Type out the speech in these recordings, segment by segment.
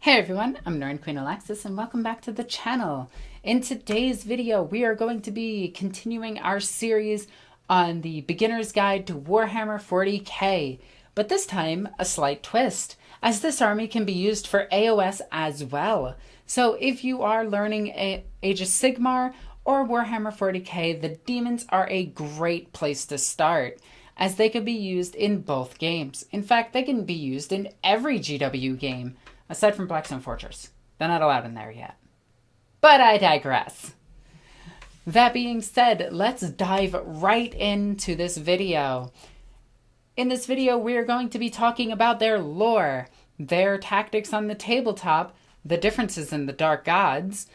Hey everyone, I'm NornQueenAlexis and welcome back to the channel. In today's video, we are going to be continuing our series on the Beginner's Guide to Warhammer 40k, but this time a slight twist, as this army can be used for AOS as well. So if you are learning Age of Sigmar or Warhammer 40k, the Demons are a great place to start, as they can be used in both games. In fact, they can be used in every GW game, aside from Blackstone Fortress. They're not allowed in there yet. But I digress. That being said, let's dive right into this video. In this video, we are going to be talking about their lore, their tactics on the tabletop, the differences in the Dark Gods,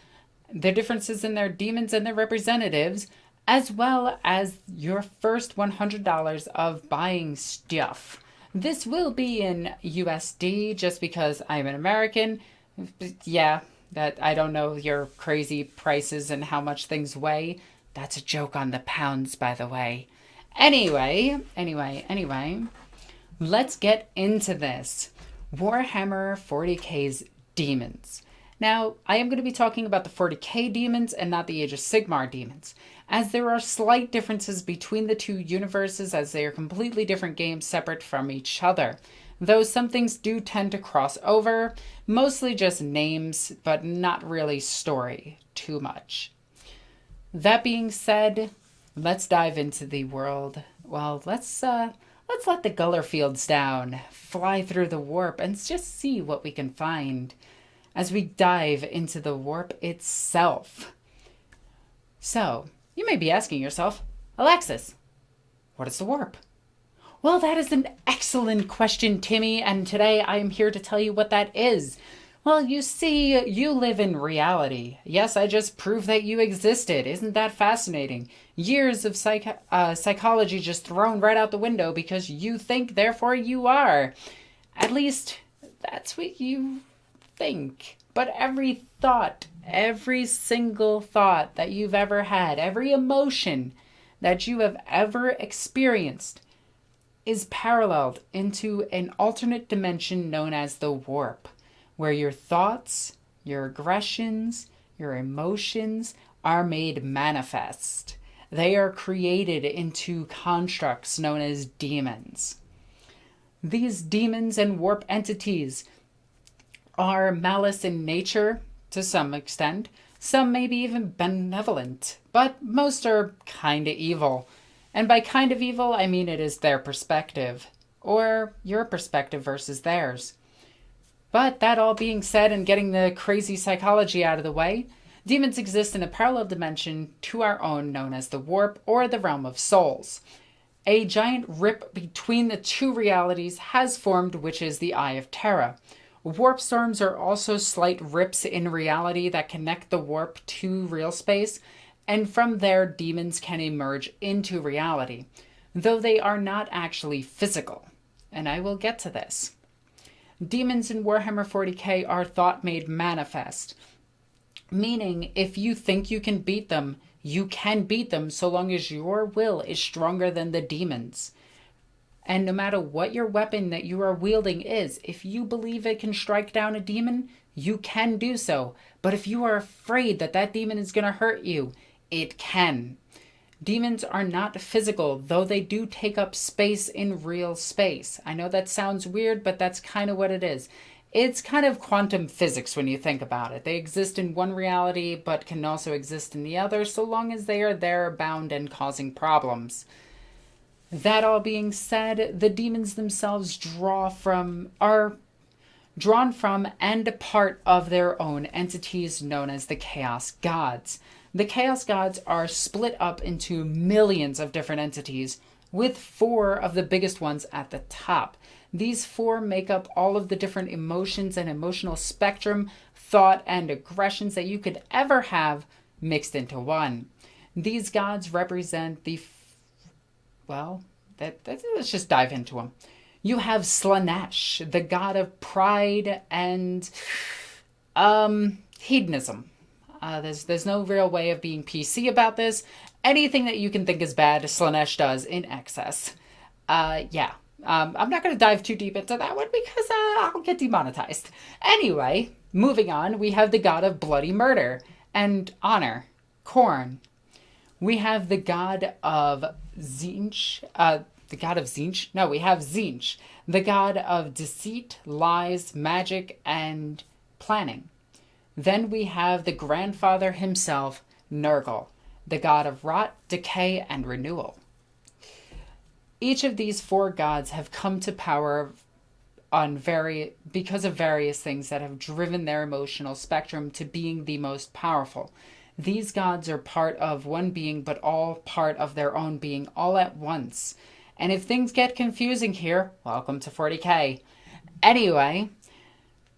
the differences in their demons and their representatives, as well as your first $100 of buying stuff. This will be in USD just because I'm an American. Yeah, that I don't know your crazy prices and how much things weigh. That's a joke on the pounds, by the way. Anyway, let's get into this. Warhammer 40k's Demons. Now, I am going to be talking about the 40k Demons and not the Age of Sigmar Demons, as there are slight differences between the two universes, as they are completely different games separate from each other. Though some things do tend to cross over, mostly just names, but not really story too much. That being said, let's dive into the world. Well, let's let the Guller fields down, fly through the warp, and just see what we can find as we dive into the warp itself. So, you may be asking yourself, Alexis, what is the warp? Well, that is an excellent question, Timmy, and today I am here to tell you what that is. Well, you see, you live in reality. Yes, I just proved that you existed. Isn't that fascinating? Years of psychology just thrown right out the window because you think, therefore you are. At least, that's what you think. But every thought, every single thought that you've ever had, every emotion that you have ever experienced is paralleled into an alternate dimension known as the warp, where your thoughts, your aggressions, your emotions are made manifest. They are created into constructs known as demons. These demons and warp entities are malice in nature to some extent. Some may be even benevolent, but most are kind of evil. And by kind of evil, I mean it is their perspective, or your perspective versus theirs. But that all being said and getting the crazy psychology out of the way, demons exist in a parallel dimension to our own known as the warp or the realm of souls. A giant rip between the two realities has formed, which is the Eye of Terra. Warp storms are also slight rips in reality that connect the warp to real space, and from there demons can emerge into reality, though they are not actually physical, and I will get to this. Demons in Warhammer 40k are thought made manifest, meaning if you think you can beat them, you can beat them so long as your will is stronger than the demons. And no matter what your weapon that you are wielding is, if you believe it can strike down a demon, you can do so. But if you are afraid that that demon is going to hurt you, it can. Demons are not physical, though they do take up space in real space. I know that sounds weird, but that's kind of what it is. It's kind of quantum physics when you think about it. They exist in one reality, but can also exist in the other, so long as they are there, bound, and causing problems. That all being said, the demons themselves are drawn from and a part of their own entities known as the Chaos Gods. The Chaos Gods are split up into millions of different entities, with 4 of the biggest ones at the top. These 4 make up all of the different emotions and emotional spectrum, thought, and aggressions that you could ever have mixed into one. These gods represent let's just dive into them. You have Slanesh, the god of pride and hedonism. There's no real way of being PC about this. Anything that you can think is bad, Slanesh does in excess. I'm not going to dive too deep into that one because I'll get demonetized. Anyway, Moving on, we have the god of bloody murder and honor, Khorne. We have the god of Tzeentch, we have Tzeentch, the god of deceit, lies, magic, and planning. Then we have the grandfather himself, Nurgle, the god of rot, decay, and renewal. Each of these four gods have come to power because of various things that have driven their emotional spectrum to being the most powerful. These gods are part of one being, but all part of their own being, all at once. And if things get confusing here, welcome to 40k. Anyway,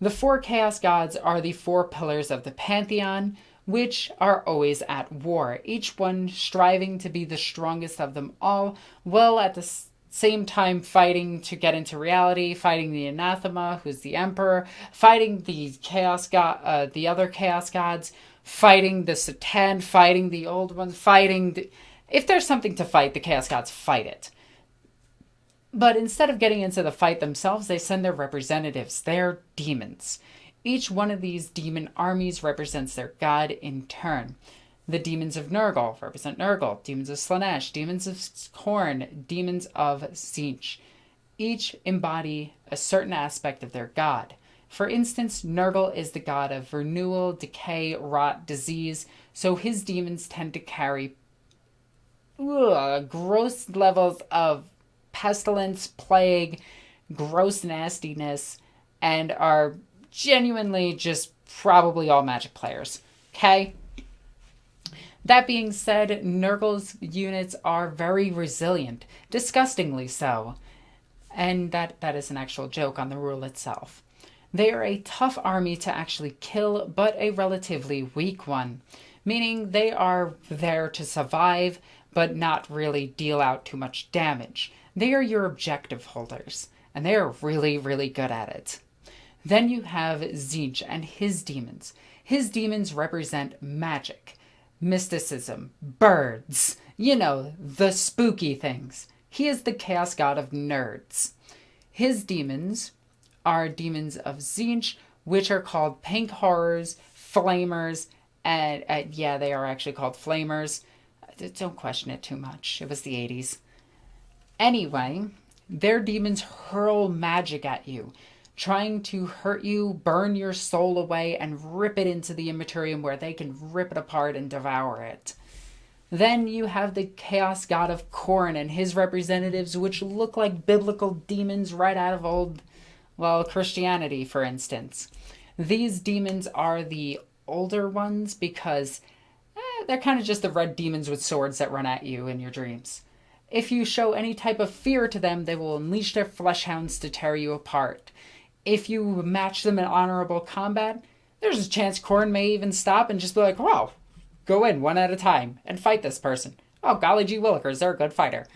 the four chaos gods are the four pillars of the pantheon, which are always at war, each one striving to be the strongest of them all, while at the same time fighting to get into reality, fighting the anathema, who's the emperor, fighting the chaos god, the other chaos gods, fighting the Satan, fighting the old ones, if there's something to fight, the chaos gods fight it. But instead of getting into the fight themselves, they send their representatives, their demons. Each one of these demon armies represents their god in turn. The demons of Nurgle represent Nurgle, demons of Slaanesh, demons of Khorne, demons of Tzeentch. Each embody a certain aspect of their god. For instance, Nurgle is the god of renewal, decay, rot, disease, so his demons tend to carry gross levels of pestilence, plague, gross nastiness, and are genuinely just probably all magic players. Okay? That being said, Nurgle's units are very resilient, disgustingly so. And that is an actual joke on the rule itself. They are a tough army to actually kill, but a relatively weak one, meaning they are there to survive, but not really deal out too much damage. They are your objective holders, and they are really, really good at it. Then you have Tzeentch and his demons. His demons represent magic, mysticism, birds, the spooky things. He is the chaos god of nerds. His demons are demons of Tzeentch, which are called pink horrors, flamers, and they are actually called flamers. Don't question it too much. It was the 80s. Anyway, their demons hurl magic at you, trying to hurt you, burn your soul away, and rip it into the immaterium where they can rip it apart and devour it. Then you have the chaos god of Khorne and his representatives, which look like biblical demons right out of Christianity, for instance. These demons are the older ones because they're kind of just the red demons with swords that run at you in your dreams. If you show any type of fear to them, they will unleash their flesh hounds to tear you apart. If you match them in honorable combat, there's a chance Khorne may even stop and just be like, wow, go in one at a time and fight this person. Oh, golly gee willikers, they're a good fighter.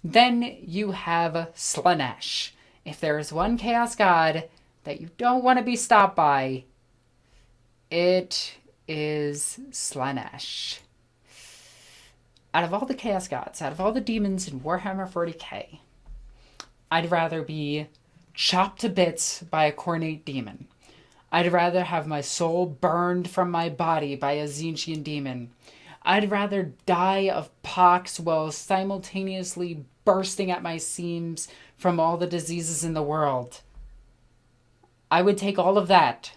Then you have Slaanesh. If there is one chaos god that you don't want to be stopped by, it is Slaanesh. Out of all the chaos gods, out of all the demons in Warhammer 40k, I'd rather be chopped to bits by a Khornate demon. I'd rather have my soul burned from my body by a Tzeentchian demon. I'd rather die of pox while simultaneously bursting at my seams from all the diseases in the world. I would take all of that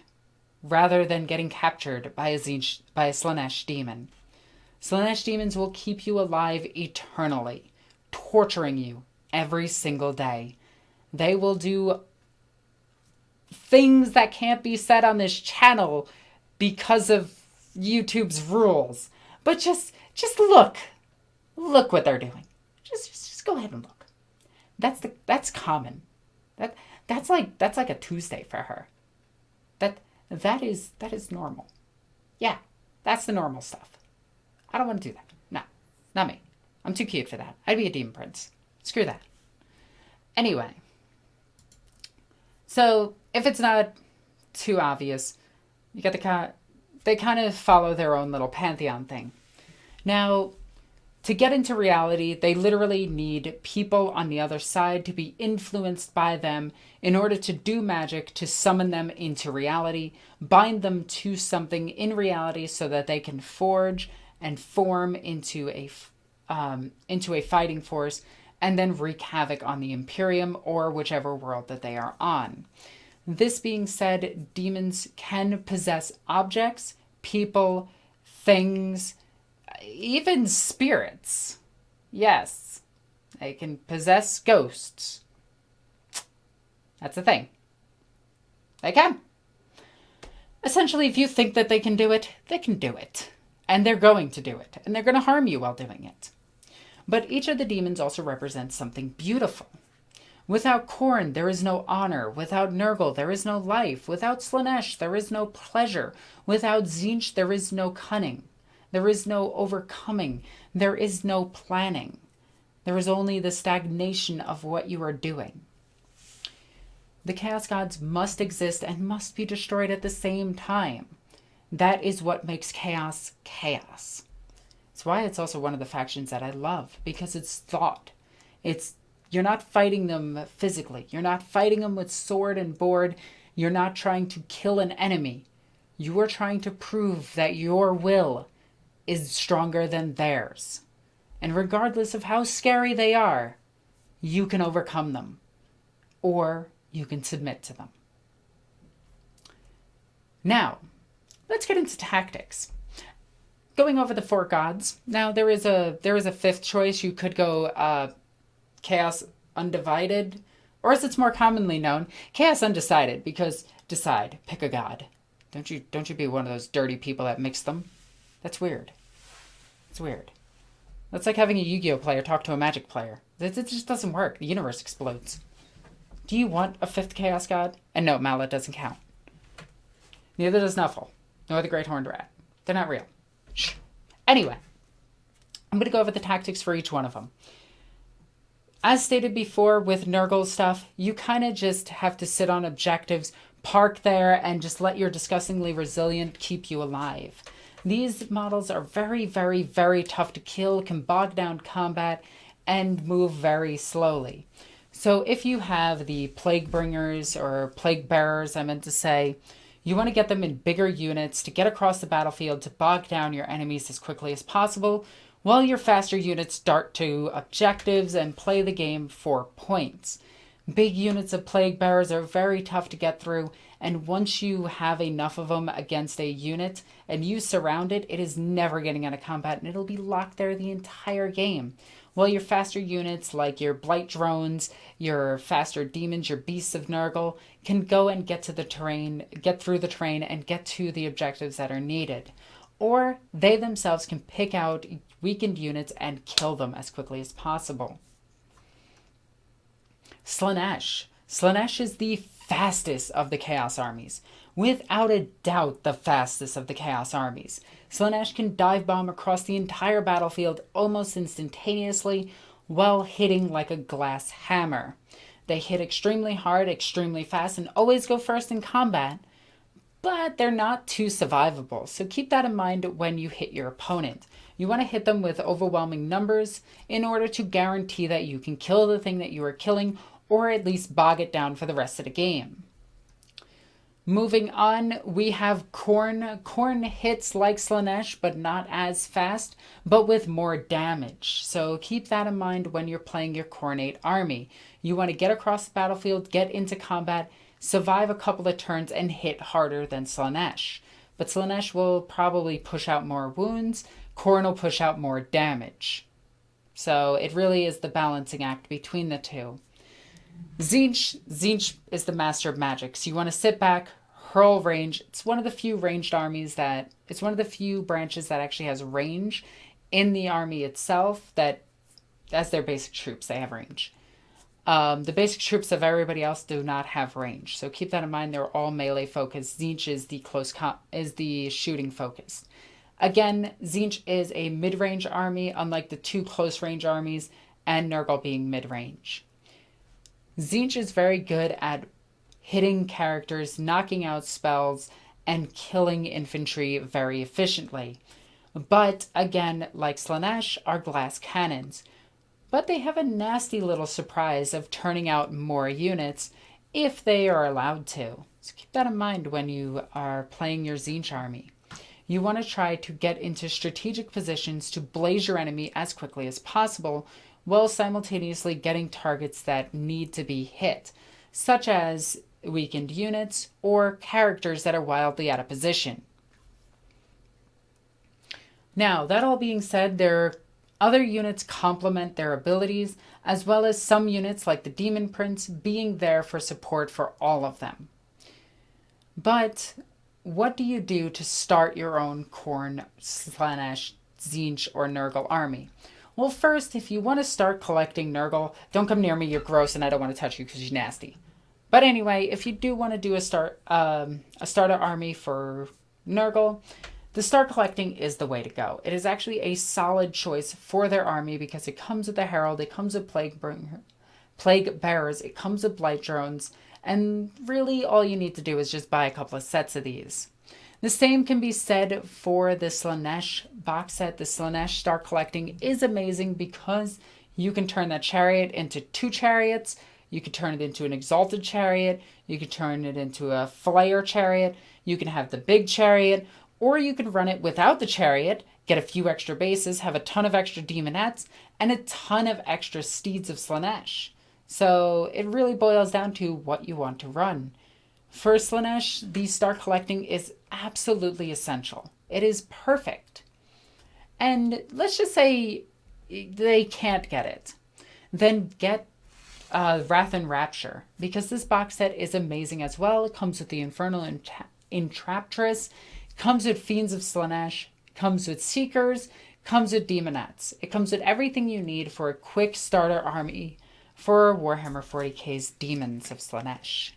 rather than getting captured by a Slaanesh demon. Slaanesh demons will keep you alive eternally, torturing you every single day. They will do things that can't be said on this channel because of YouTube's rules. But just look. Look what they're doing. Just go ahead and look. That's common. That's like a Tuesday for her. That is normal. Yeah, that's the normal stuff. I don't want to do that. No, not me. I'm too cute for that. I'd be a demon prince. Screw that. Anyway. So, if it's not too obvious, you got they kind of follow their own little pantheon thing. Now, To get into reality, they literally need people on the other side to be influenced by them in order to do magic to summon them into reality, bind them to something in reality so that they can forge and form into a fighting force and then wreak havoc on the Imperium or whichever world that they are on. This being said, demons can possess objects, people, things, even spirits. Yes, they can possess ghosts. That's a thing. They can. Essentially, if you think that they can do it, they can do it. And they're going to do it. And they're going to harm you while doing it. But each of the demons also represents something beautiful. Without Khorne, there is no honor. Without Nurgle, there is no life. Without Slaanesh, there is no pleasure. Without Tzeentch, there is no cunning. There is no overcoming. There is no planning. There is only the stagnation of what you are doing. The Chaos Gods must exist and must be destroyed at the same time. That is what makes chaos chaos. It's why it's also one of the factions that I love, because it's thought. You're not fighting them physically. You're not fighting them with sword and board. You're not trying to kill an enemy. You are trying to prove that your will is stronger than theirs. And regardless of how scary they are, you can overcome them. Or you can submit to them. Now, let's get into tactics. Going over the 4 gods. Now, there is a 5th choice. You could go Chaos Undivided, or as it's more commonly known, Chaos Undecided, because decide, pick a god. Don't you be one of those dirty people that mix them. That's weird. It's weird. That's like having a Yu-Gi-Oh player talk to a Magic player. It just doesn't work. The universe explodes. Do you want a 5th Chaos God? And no, Mallet doesn't count. Neither does Nuffle, nor the Great Horned Rat. They're not real. Shh. Anyway, I'm going to go over the tactics for each one of them. As stated before with Nurgle stuff, you kind of just have to sit on objectives, park there, and just let your disgustingly resilient keep you alive. These models are very, very, very tough to kill, can bog down combat, and move very slowly. So if you have the Plague Bringers, or Plague Bearers, I meant to say, you want to get them in bigger units to get across the battlefield to bog down your enemies as quickly as possible, while your faster units dart to objectives and play the game for points. Big units of Plague Bearers are very tough to get through, and once you have enough of them against a unit and you surround it, it is never getting out of combat and it'll be locked there the entire game. While your faster units like your Blight Drones, your faster demons, your Beasts of Nurgle can go and get to the terrain, get through the terrain and get to the objectives that are needed. Or they themselves can pick out weakened units and kill them as quickly as possible. Slaanesh. Slaanesh is the fastest of the Chaos armies. Without a doubt, the fastest of the Chaos armies. Slaanesh can dive bomb across the entire battlefield almost instantaneously while hitting like a glass hammer. They hit extremely hard, extremely fast, and always go first in combat, but they're not too survivable, so keep that in mind when you hit your opponent. You want to hit them with overwhelming numbers in order to guarantee that you can kill the thing that you are killing, or at least bog it down for the rest of the game. Moving on, we have Khorne. Khorne hits like Slaanesh, but not as fast, but with more damage. So keep that in mind when you're playing your Khornate army. You want to get across the battlefield, get into combat, survive a couple of turns, and hit harder than Slaanesh. But Slaanesh will probably push out more wounds. Khorne will push out more damage. So it really is the balancing act between the two. Tzeentch is the master of magic, so you want to sit back, hurl range. It's one of the few ranged armies it's one of the few branches that actually has range in the army itself, that as their basic troops, they have range. The basic troops of everybody else do not have range, so keep that in mind. They're all melee focused. Tzeentch is the shooting focused. Again, Tzeentch is a mid-range army, unlike the 2 close-range armies, and Nurgle being mid-range. Tzeentch is very good at hitting characters, knocking out spells, and killing infantry very efficiently. but again, like Slaanesh, are glass cannons. But they have a nasty little surprise of turning out more units if they are allowed to. So keep that in mind when you are playing your Tzeentch army. You want to try to get into strategic positions to blaze your enemy as quickly as possible, while simultaneously getting targets that need to be hit, such as weakened units or characters that are wildly out of position. Now, that all being said, their other units complement their abilities, as well as some units like the Demon Prince being there for support for all of them. But what do you do to start your own Khorne, Slaanesh, Tzeentch, or Nurgle army? Well, first, if you want to start collecting Nurgle, don't come near me, you're gross, and I don't want to touch you because you're nasty. But anyway, if you do want to do a starter army for Nurgle, the start collecting is the way to go. It is actually a solid choice for their army because it comes with a Herald, it comes with Plague Bearers, it comes with Blight Drones, and really all you need to do is just buy a couple of sets of these. The same can be said for the Slaanesh box set. The Slaanesh start collecting is amazing because you can turn that chariot into 2 chariots, you can turn it into an exalted chariot, you can turn it into a flayer chariot, you can have the big chariot, or you can run it without the chariot, get a few extra bases, have a ton of extra demonettes, and a ton of extra steeds of Slaanesh. So it really boils down to what you want to run. For Slaanesh, the start collecting is absolutely essential. It is perfect. And let's just say they can't get it. Then get Wrath and Rapture, because this box set is amazing as well. It comes with the Infernal Entraptress, comes with Fiends of Slaanesh, comes with Seekers, comes with Demonettes. It comes with everything you need for a quick starter army for Warhammer 40k's Demons of Slaanesh.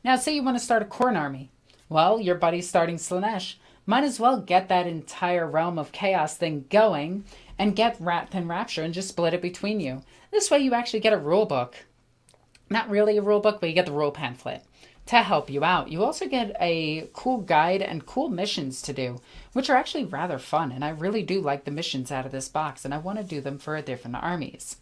Now, say you want to start a Khorne army. Well, your buddy's starting Slaanesh. Might as well get that entire Realm of Chaos thing going and get Wrath and Rapture and just split it between you. This way you actually get a rule book. Not really a rule book, but you get the rule pamphlet to help you out. You also get a cool guide and cool missions to do, which are actually rather fun, and I really do like the missions out of this box, and I want to do them for different armies.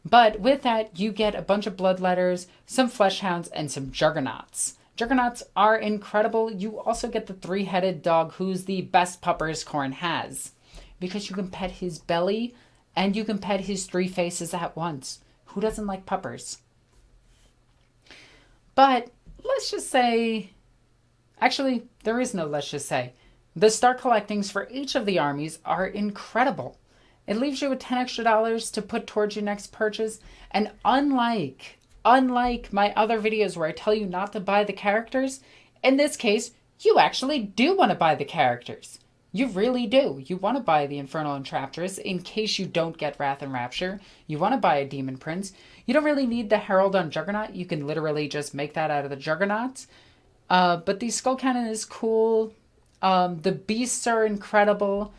But with that, you get a bunch of Bloodletters, some Fleshhounds, and some Juggernauts. Juggernauts are incredible. You also get the 3-headed dog, who's the best puppers Khorne has, because you can pet his belly, and you can pet his 3 faces at once. Who doesn't like puppers? But let's just say, actually, there is no let's just say. The start collectings for each of the armies are incredible. It leaves you with $10 extra to put towards your next purchase. And unlike my other videos where I tell you not to buy the characters, in this case, you actually do want to buy the characters. You really do. You want to buy the Infernal Entraptress in case you don't get Wrath and Rapture. You want to buy a Demon Prince. You don't really need the Herald on Juggernaut. You can literally just make that out of the Juggernauts. But the Skull Cannon is cool. The Beasts are incredible.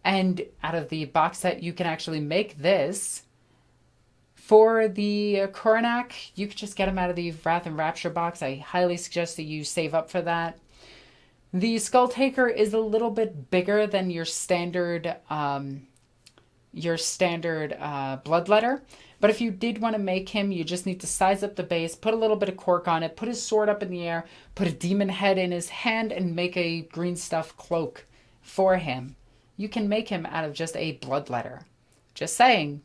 And out of the box set, you can actually make this. For the Khornak, you could just get them out of the Wrath and Rapture box. I highly suggest that you save up for that. The Skull Taker is a little bit bigger than your standard Bloodletter. But if you did want to make him, you just need to size up the base, put a little bit of cork on it, put his sword up in the air, put a demon head in his hand, and make a green stuff cloak for him. You can make him out of just a Bloodletter. Just saying.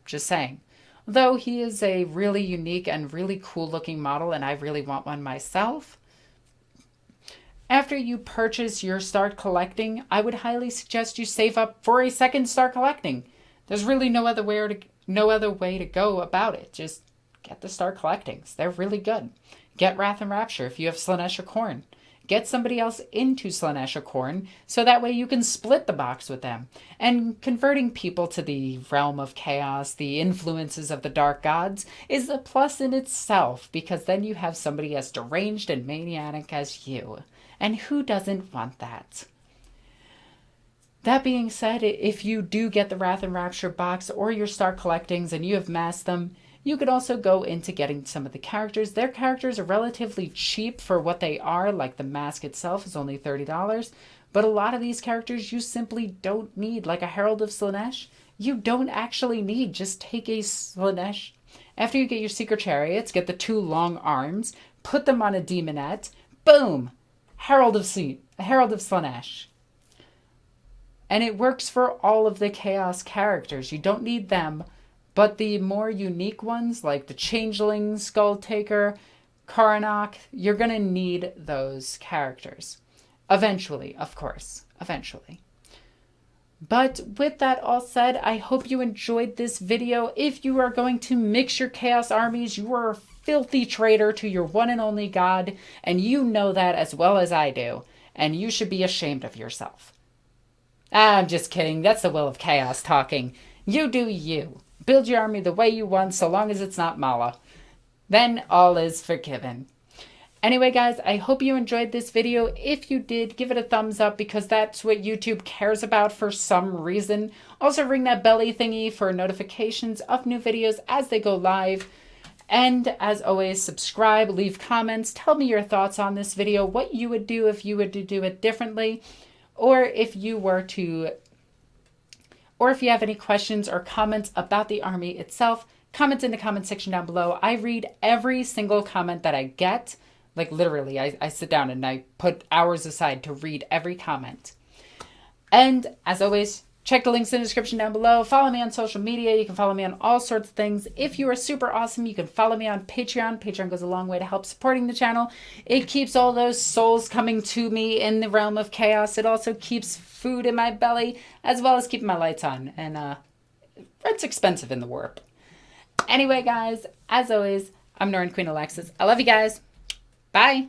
Though he is a really unique and really cool looking model, and I really want one myself. After you purchase your start collecting, I would highly suggest you save up for a second start collecting. There's really no other way to go about it. Just get the start collectings. They're really good. Get Wrath and Rapture if you have Slaanesh or Khorne. Get somebody else into Slaanesh or Khorne, so that way you can split the box with them. And converting people to the Realm of Chaos, the influences of the Dark Gods, is a plus in itself, because then you have somebody as deranged and maniac as you. And who doesn't want that? That being said, if you do get the Wrath and Rapture box or your start collectings and you have massed them, You could also go into getting some of the characters. Their characters are relatively cheap for what they are, like the mask itself is only $30. But a lot of these characters you simply don't need, like a Herald of Slaanesh. You don't actually need. Just take a Slaanesh. After you get your Secret Chariots, get the 2 long arms, put them on a Demonette, boom! Herald of Slaanesh. And it works for all of the Chaos characters. You don't need them. But the more unique ones, like the Changeling, Skulltaker, Karnak, you're going to need those characters. Eventually, of course. Eventually. But with that all said, I hope you enjoyed this video. If you are going to mix your Chaos armies, you are a filthy traitor to your one and only God, and you know that as well as I do, and you should be ashamed of yourself. I'm just kidding. That's the will of Chaos talking. You do you. Build your army the way you want, so long as it's not Mala. Then all is forgiven. Anyway, guys, I hope you enjoyed this video. If you did, give it a thumbs up because that's what YouTube cares about for some reason. Also, ring that belly thingy for notifications of new videos as they go live. And as always, subscribe, leave comments, tell me your thoughts on this video, what you would do if you were to do it differently, or if you have any questions or comments about the army itself, comment in the comment section down below. I read every single comment that I get. Like literally, I sit down and I put hours aside to read every comment. And as always, check the links in the description down below. Follow me on social media. You can follow me on all sorts of things. If you are super awesome, you can follow me on Patreon. Patreon goes a long way to help supporting the channel. It keeps all those souls coming to me in the realm of chaos. It also keeps food in my belly, as well as keeping my lights on. And it's expensive in the warp. Anyway, guys, as always, I'm NornQueenAlexis. I love you guys. Bye.